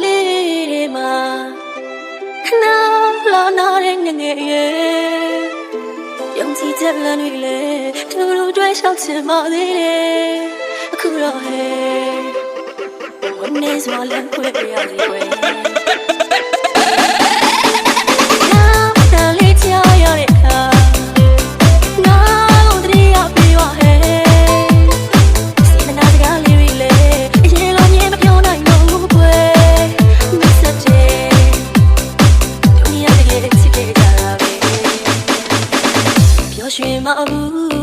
လေးမှာခဏလောနာတဲ့ငငယ်ရဲ့ယုံကြည်ချက်လမ်းတွေလေသူတို့တွေ့ရှောက်ချင်ပါသေးတယ်အခုတော့ဟဲ့ဝန်နေစွာလမ်းခွဲပြရစီကွယ်ရွှေမအဘူး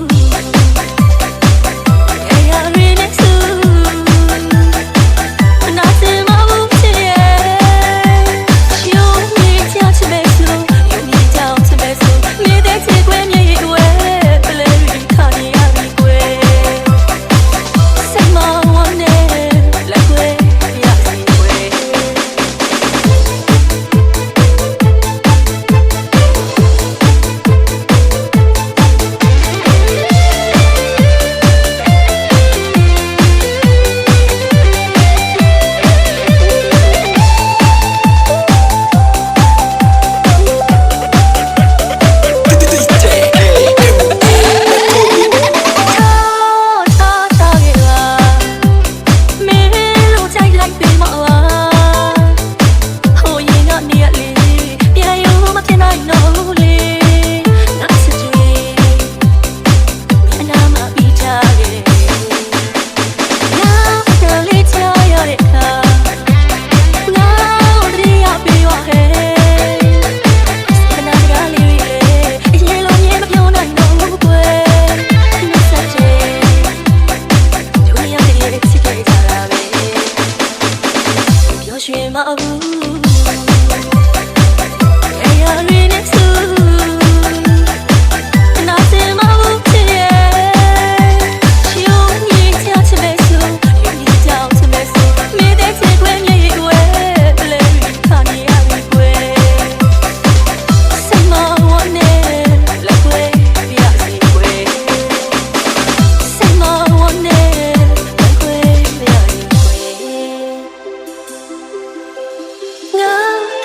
ရွှေမအဘူး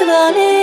Vale.